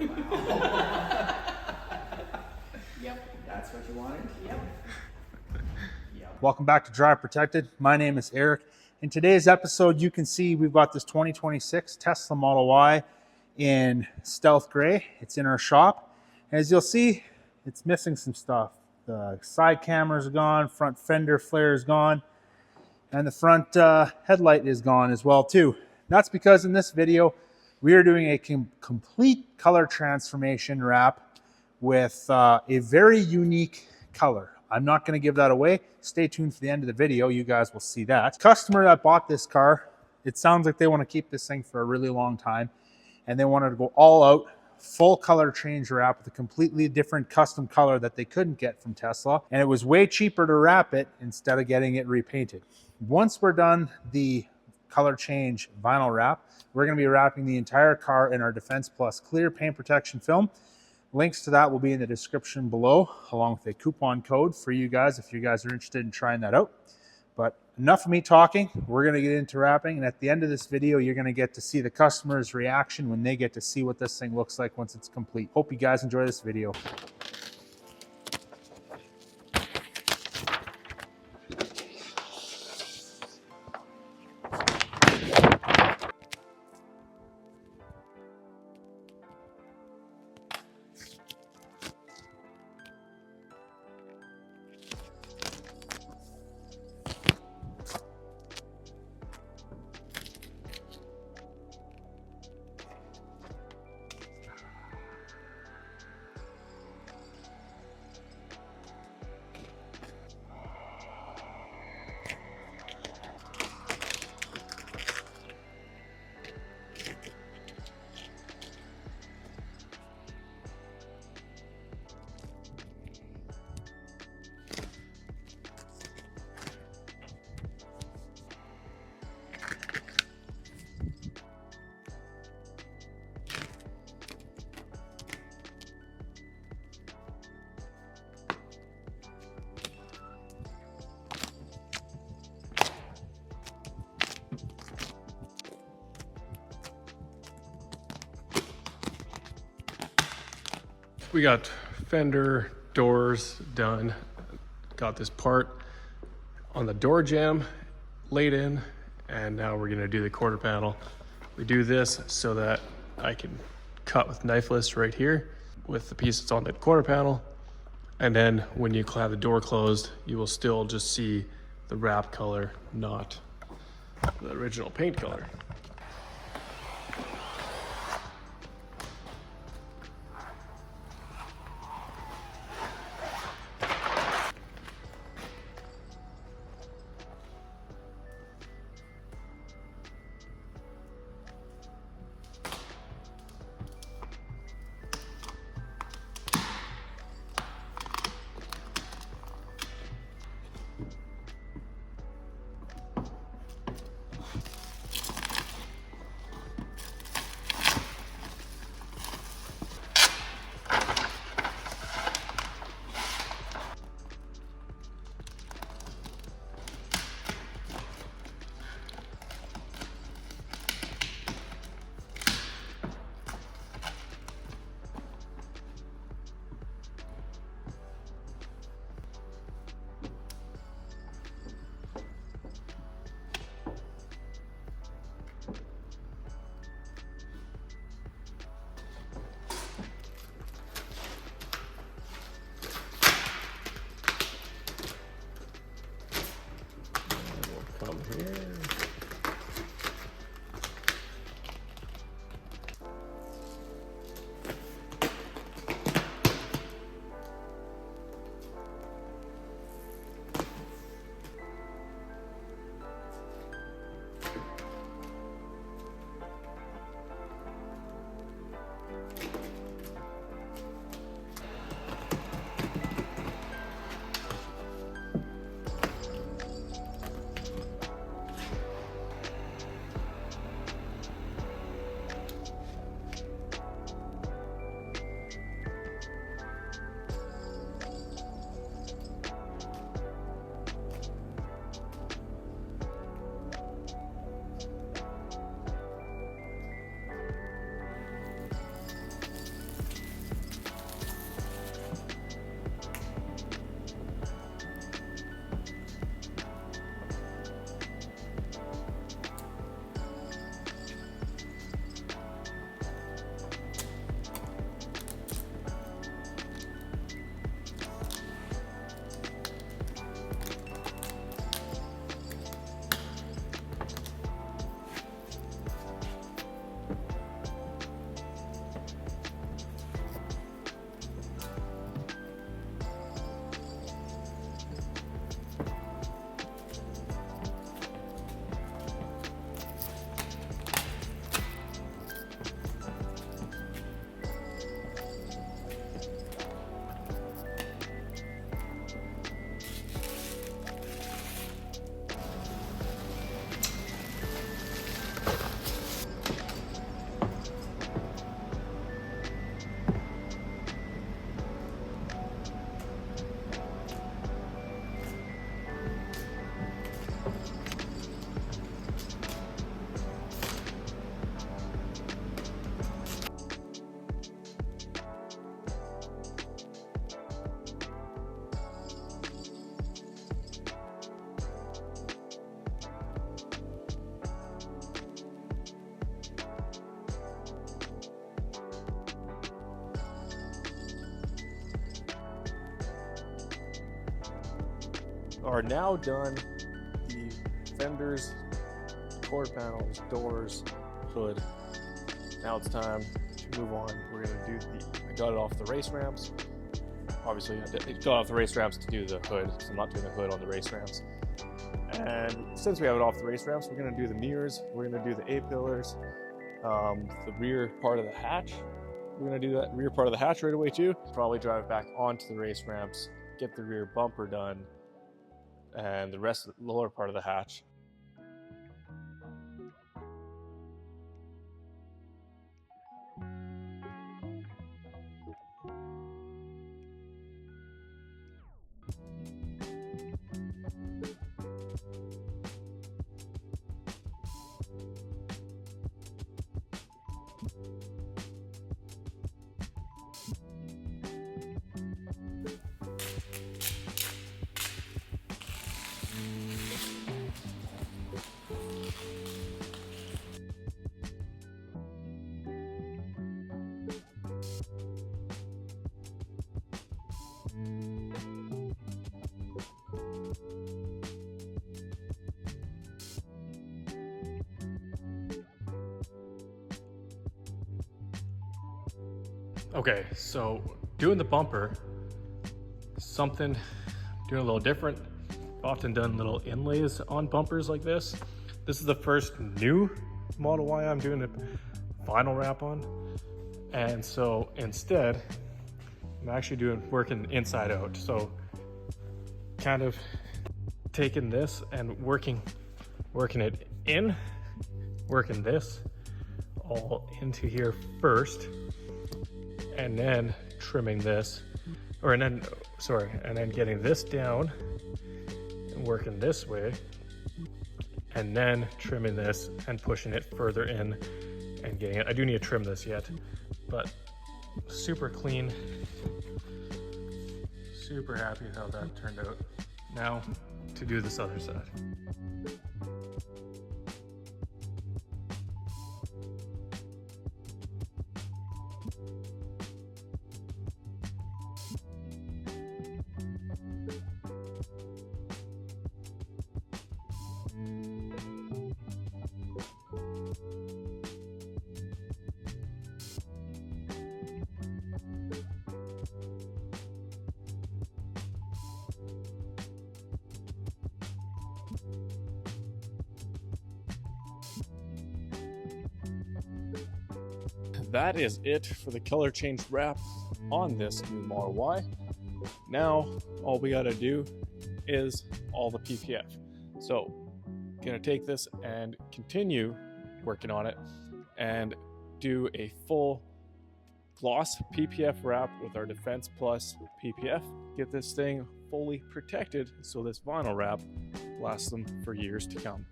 Wow. Yep. That's what you wanted? Yep. Welcome back to Drive Protected. My name is Eric. In today's episode, you can see we've got this 2026 Tesla Model Y in stealth gray. It's in our shop. As you'll see, it's missing some stuff. The side cameras are gone, front fender flare is gone, and the front headlight is gone as well too. That's because in this video, we are doing a complete color transformation wrap with a very unique color. I'm not going to give that away. Stay tuned for the end of the video. You guys will see that. Customer that bought this car, it sounds like they want to keep this thing for a really long time, and they wanted to go all out, full color change wrap with a completely different custom color that they couldn't get from Tesla. And it was way cheaper to wrap it instead of getting it repainted. Once we're done the color change vinyl wrap, we're going to be wrapping the entire car in our Defense Plus clear paint protection film. Links to that will be in the description below, along with a coupon code for you guys if you guys are interested in trying that out. But enough of me talking. We're going to get into wrapping, and at the end of this video, you're going to get to see the customer's reaction when they get to see what this thing looks like once it's complete. Hope you guys enjoy this video. We got fender doors done. Got this part on the door jamb laid in, and now we're gonna do the quarter panel. We do this so that I can cut with knifeless right here with the piece that's on the quarter panel. And then when you have the door closed, you will still just see the wrap color, not the original paint color. are now done the fenders, quarter panels, doors, hood. Now it's time to move on. We're gonna do I got it off the race ramps. Obviously, I got off the race ramps to do the hood, so I'm not doing the hood on the race ramps. And since we have it off the race ramps, we're gonna do the mirrors, we're gonna do the A-pillars, the rear part of the hatch. We're gonna do that rear part of the hatch right away too. Probably drive back onto the race ramps, get the rear bumper done, and the rest of the lower part of the hatch. Okay, so doing the bumper, something doing a little different. I've often done little inlays on bumpers like this. This is the first new Model Y I'm doing a vinyl wrap on. And so instead, I'm actually working inside out. So kind of taking this and working it in, working this all into here first, and then trimming this, and then getting this down and working this way, and then trimming this and pushing it further in and getting it. I do need to trim this yet, but super clean. Super happy with how that turned out. Now to do this other side. That is it for the color change wrap on this new Model Y. Now, all we gotta do is all the PPF. So, gonna take this and continue working on it and do a full gloss PPF wrap with our Defense Plus PPF. Get this thing fully protected so this vinyl wrap lasts them for years to come.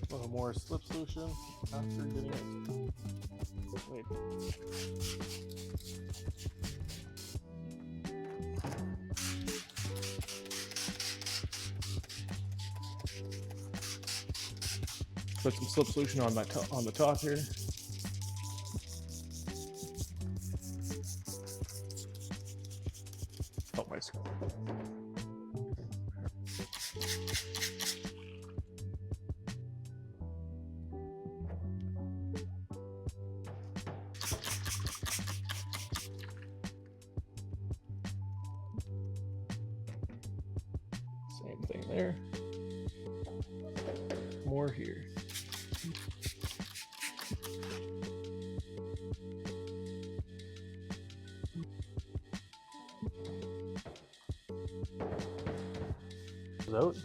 A little more slip solution after getting it. Wait. Put some slip solution on the top here. Help my skull. Same thing there. More here. Out.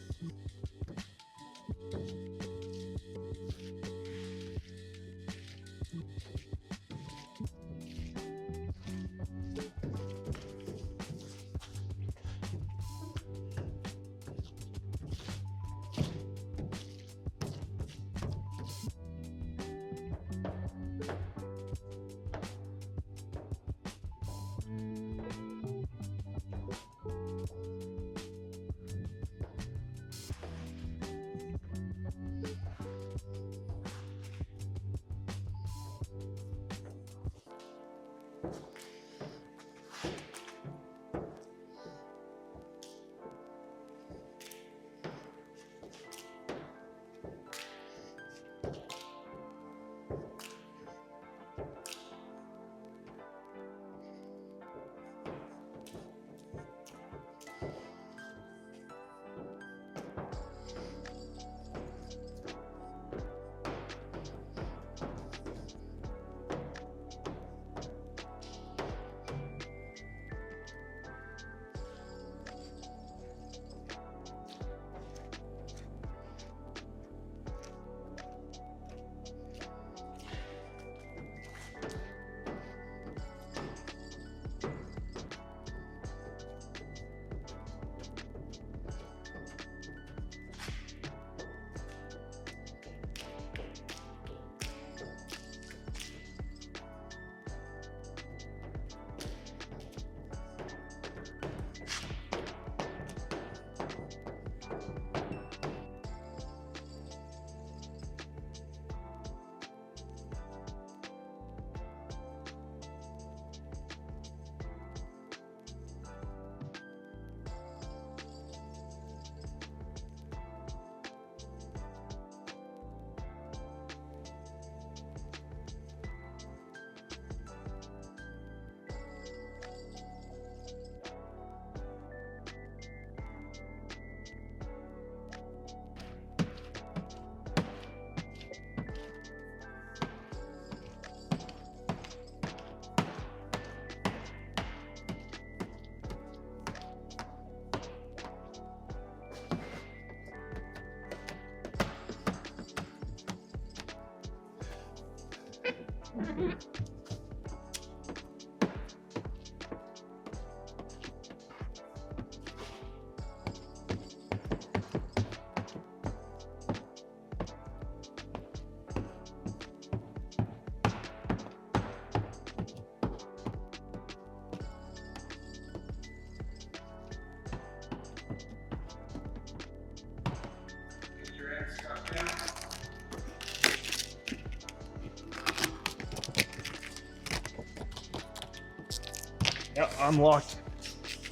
unlocked.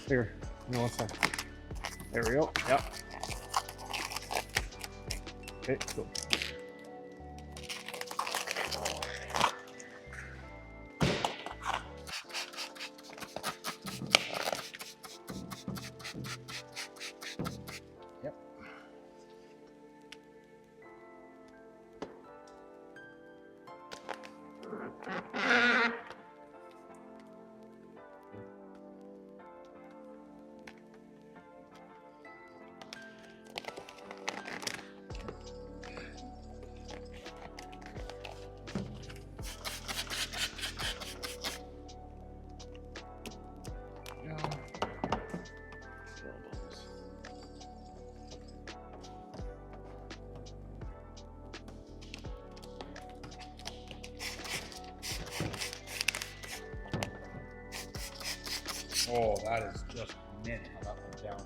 Here, you know what's that? There we go. Yep. Okay, cool. Yep. Oh, that is just mint how that went down.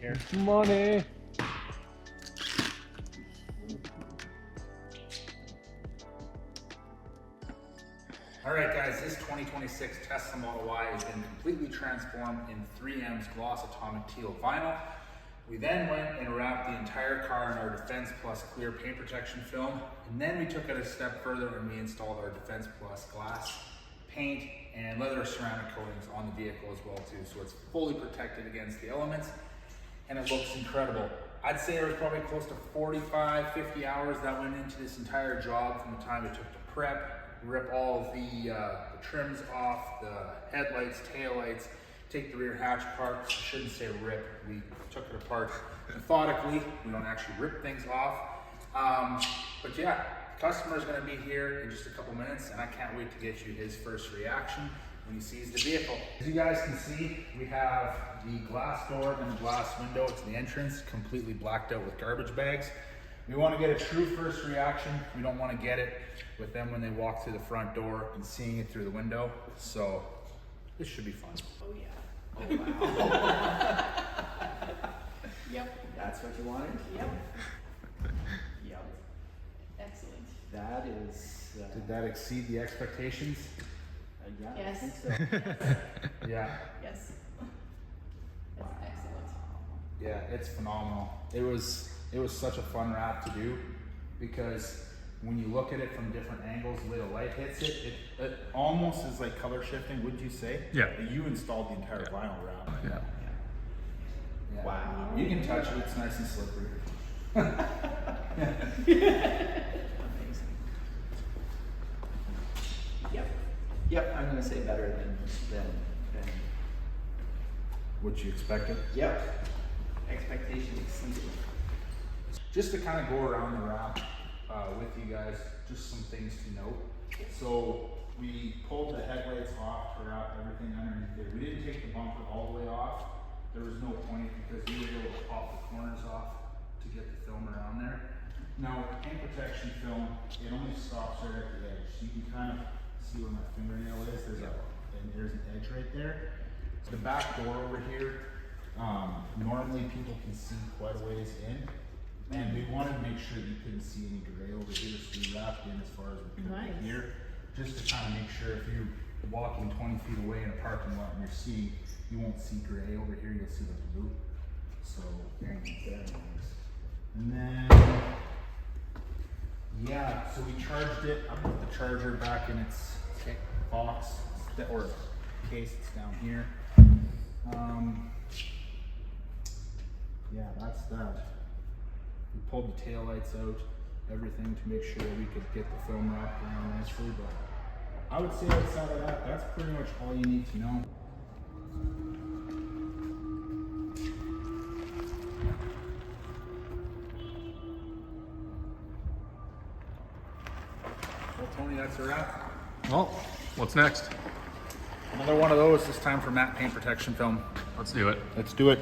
Here. Money. All right, guys, this 2026 Tesla Model Y has been completely transformed in 3M's gloss atomic teal vinyl. We then went and wrapped the entire car in our Defense Plus clear paint protection film, and then we took it a step further and we installed our Defense Plus glass, paint, and leather ceramic coatings on the vehicle as well too, so it's fully protected against the elements, and it looks incredible. I'd say there was probably close to 45, 50 hours that went into this entire job from the time it took to prep, rip all of the trims off, the headlights, taillights, take the rear hatch apart. I shouldn't say rip, we took it apart methodically. We don't actually rip things off. But yeah, the customer's gonna be here in just a couple minutes, and I can't wait to get you his first reaction when he sees the vehicle. As you guys can see, we have the glass door and the glass window to the entrance, completely blacked out with garbage bags. We want to get a true first reaction. We don't want to get it with them when they walk through the front door and seeing it through the window. So this should be fun. Oh yeah. Oh, wow. Yep. That's what you wanted? Yep. Yep. Excellent. That is... Did that exceed the expectations? Yeah, Yes. I think so. Yeah. Yes. That's excellent. Yeah, it's phenomenal. It was such a fun wrap to do because when you look at it from different angles, the way the light hits it, it almost is like color shifting, would you say? Yeah. You installed the entire vinyl wrap. Yeah. Yeah. Wow. You can touch it, it's nice and slippery. Amazing. Yep. Yep, I'm gonna say better than What you expected? yep. Expectation exceeded. Just to kind of go around the wrap with you guys, just some things to note. So we pulled the headlights off to wrap everything underneath there. We didn't take the bumper all the way off. There was no point because we were able to pop the corners off to get the film around there. Now with the paint protection film, it only stops right at the edge. So you can kind of see where my fingernail is. There's an edge right there. The back door over here, normally people can see quite a ways in. And we wanted to make sure that you couldn't see any gray over here, so we wrapped in as far as we could Nice. here, just to kind of make sure if you're walking 20 feet away in a parking lot and you're seeing, you won't see gray over here, you'll see the blue. So, very nice. And then, yeah, so we charged it. I put the charger back in its box, or case, it's down here. Yeah, that's that. We pulled the taillights out, everything to make sure we could get the film wrapped around nicely, but I would say outside of that, that's pretty much all you need to know. Well, Tony, that's a wrap. Well, what's next? Another one of those, this time for matte paint protection film. Let's do it. Let's do it.